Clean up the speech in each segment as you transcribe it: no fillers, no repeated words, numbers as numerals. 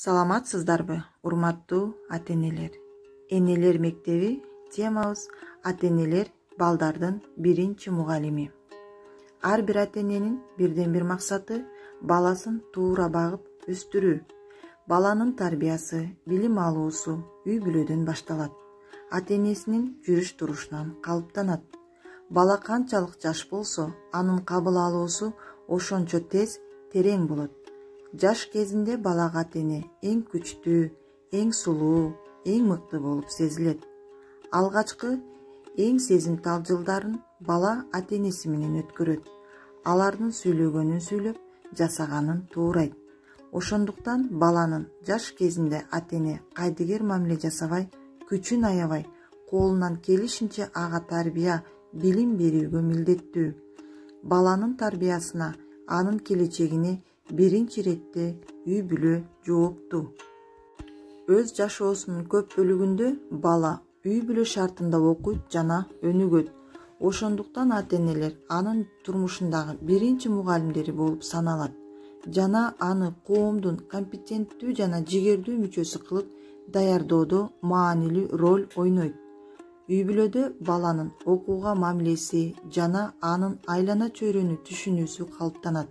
Саламатсыздарбы, урматтуу ата-энелер. Энелер мектеби темабыз ата-энелер балдардын биринчи мугалими. Ар бир ата-эненин бирден бир максаты баласын туура багып өстүрүү. Баланын тарбиясы, билим алуусу үй бүлөдөн башталат. Ата-энесинин жүрүш турушунан калыптанат. Бала канчалык жаш болсо, анын кабыл алуусу ошончо тез, терең болот. Жаш кезинде балага ата-эне эң күчтүү, эң сулуу, эң мыкты болуп сезилет. Алгачкы эң сезимтал жылдарын бала ата-энеси менен өткөрөт. Алардын сүйлөгөнүн сүйлөп, жасаганын туурайт. Ошондуктан баланын жаш кезинде ата-эне кайдыгер мамиле жасабай, күчүн аябай, колунан келишинче ага тарбия, билим берүүгө милдеттүү. Баланын тарбиясына, анын келечегине биринчи иретте үй бүлө жооптуу. Өз жашоосунун көп бөлүгүндө бала үй бүлө шартында окуйт жана өнүгөт. Ошондуктан ата-энелер анын турмушундагы биринчи мугалимдери болуп саналат жана аны коомдун компетенттүү жана жигердүү мүчөсү кылып даярдоодо маанилүү роль ойнойт. Үй бүлөдө баланын окууга мамилеси жана анын айлана чөйрөнү түшүнүүсү калыптанат.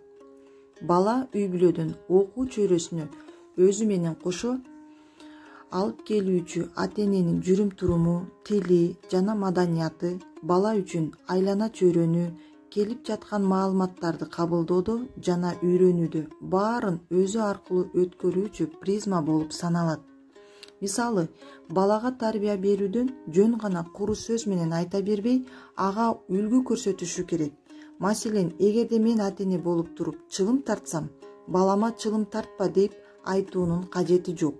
Бала үй бүлөдөн окуу чөйрөсүнө өзү менен кошо алып келүүчү ата-эненин жүрүм-туруму, тили жана маданияты бала үчүн айлана чөйрөнү, келип жаткан маалыматтарды кабылдоодо жана үйрөнүүдө баарын өзү аркылуу өткөрүүчү призма болуп саналат. Мисалы, балага тарбия берүүдөн жөн гана куру сөз менен айта бербей, ага үлгү көрсөтүшү керек. Маселен, эгерде мен ата-эне болуп туруп чылым тартсам, балама чылым тартпа деп айтуунун кажети жок.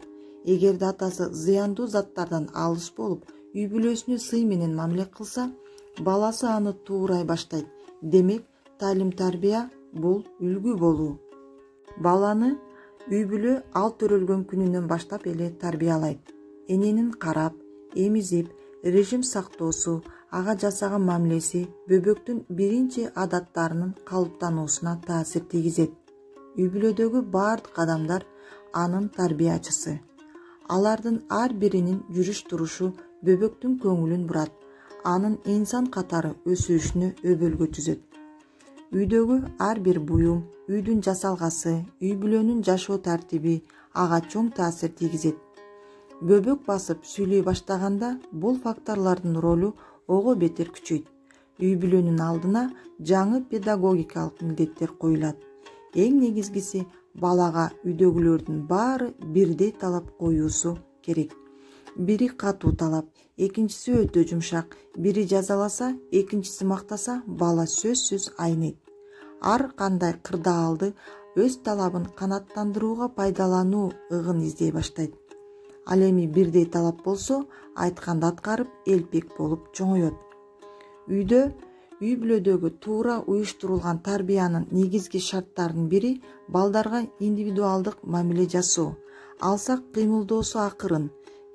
Эгерде атасы зыяндуу заттардан алыс болуп, үй бүлөсүнө сый менен мамиле кылса, баласы аны туурай баштайт. Демек, таалим-тарбия бул үлгү болуу. Баланы үй бүлө ал төрөлгөн күнүнөн баштап эле тарбиялайт. Эненин карап, эмизип, режим сактоосу, ага жасаган мамилеси бөбөктүн биринчи адаттарынын калыптануусуна таасир тийгизет. Үй бүлөдөгү баардык адамдар анын тарбиячысы. Алардын ар биринин жүрүш турушу бөбөктүн көңүлүн бурат, анын инсан катары өсүшүнө өбөлгө түзөт. Үйдөгү ар бир буюм, үйдүн жасалгасы, үй бүлөнүн жашоо тартиби ага чоң таасир тийгизет. Бөбөк басып сүйлөй баштаганда бул факторлордун ролу ого бетер күчөйт. Үй бүлөнүн алдына жаңы педагогикалык милдеттер коюлат. Эң негизгиси балага үйдөгүлөрдүн баары бирдей талап коюусу керек. Бири катуу талап, экинчиси өтө жумшак, бири жазаласа, экинчиси мактаса, бала сөзсүз айнейт. Ар кандай кырдаалды өз талабын канааттандырууга пайдалануу ыгын издей баштайт. Ал эми бирдей талап болсо, айтканды аткарып, элпек болуп чоңоет. Үй бүлөдөгү туура уюштурулган тарбиянын негизги шарттарынын бири балдарга индивидуалдык мамиле жасоо. Алсак кыймылдоосу акырын,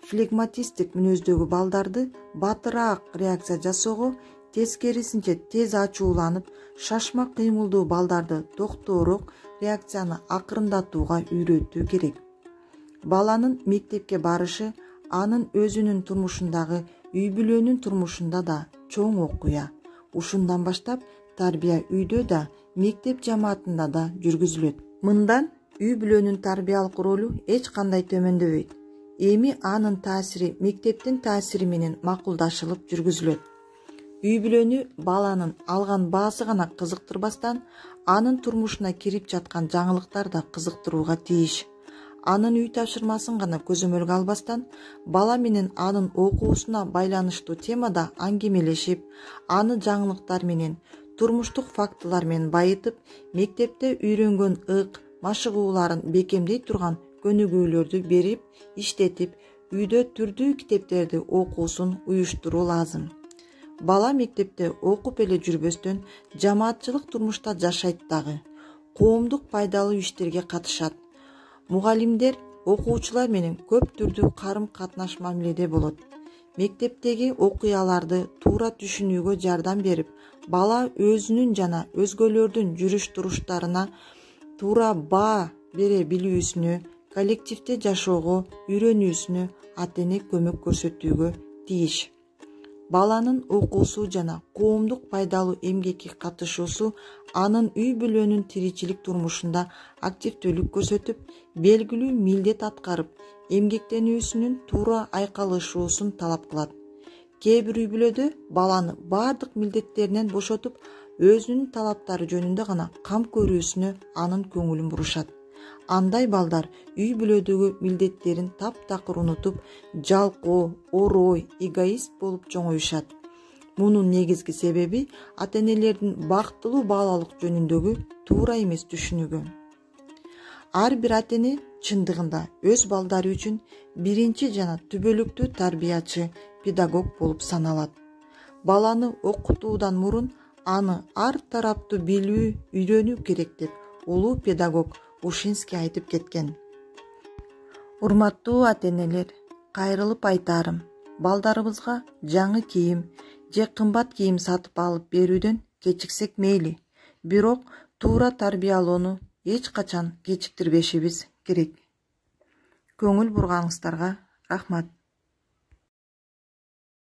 флегматисттик мүнөздөгү балдарды батыраак реакция жасоого, тескерисинче тез ачууланып, шашмак кыймылдуу балдарды токтоорок реакцияны акырындатууга үйрөтүү керек. Баланын мектепке барышы анын өзүнүн турмушундагы, үй бүлөнүн турмушунда да чоң окуя. Ушундан баштап тарбия үйдө да, мектеп жамаатында да жүргүзүлөт. Мындан үй бүлөнүн тарбиялык ролу эч кандай төмөндөбөйт. Эми анын таасири мектептин таасири менен макулдашылып жүргүзүлөт. Үй бүлөнү баланын алган баасы гана кызыктырбастан, анын турмушуна кирип жаткан жаңылыктар да кызыктырууга тийиш. Анын үй тапшырмасын гана көзөмөлгө албастан, бала менен анын окуусуна байланыштуу темада аңгемелешип, аны жаңылыктар менен, турмуштук фактылар менен байытып, мектепте үйрөнгөн ык, машыгууларын бекемдей турган көнүгүүлөрдү берип, иштетип, үйдө түрдүү китептерди окуусун уюштуруу лазым. Бала мектепте окуп эле жүрбөстөн, жамаатчылык турмушта жашайт дагы. Коомдук пайдалуу иштерге катышат. Мугалимдер окуучулар менен көп түрдүү карым-катнаш мамиледе болот. Мектептеги окуяларды туура түшүнүүгө жардам берип, бала өзүнүн жана өзгөлөрдүн жүрүш туруштарына туура баа бере билүүсүнө, коллективде жашоого үйрөнүүсүнө ата-эне көмөк көрсөтүүгө тийиш. Баланын окуусу жана коомдук пайдалуу эмгекке катышуусу анын үй бүлөнүн тиричилик турмушунда активдүүлүк көрсөтүп, белгилүү милдет аткарып, эмгектенүүсүнүн туура айкалышуусун талап кылат. Кээ бир үй бүлөдө баланы баардык милдеттеринен бошотуп, өзүнүн талаптары жөнүндө гана кам көрүүсүнө анын көңүлүн бурушат. Андай балдар үй бүлөдөгү милдеттерин таптакыр унутуп, жалкоо, орой, эгоист болуп чоңоюшат. Мунун негизги себеби ата-энелердин бактылуу балалык жөнүндөгү туура эмес түшүнүгү. Ар бир ата-эне чындыгында өз балдары үчүн биринчи жана түбөлүктүү тарбиячы, педагог болуп саналат. Баланы окутуудан мурун аны ар тараптуу билүү, үйрөнүү керек деп улуу педагог Ушинский айтып кеткен. Урматтуу ата-энелер, кайрылып айтарым, балдарыбызга жаңы кийим же кымбат кийим сатып алып берүүдөн кечиксек мейли, бирок туура тарбиялоону эч качан кечиктирбешибиз керек. Көңүл бурганыңыздарга рахмат.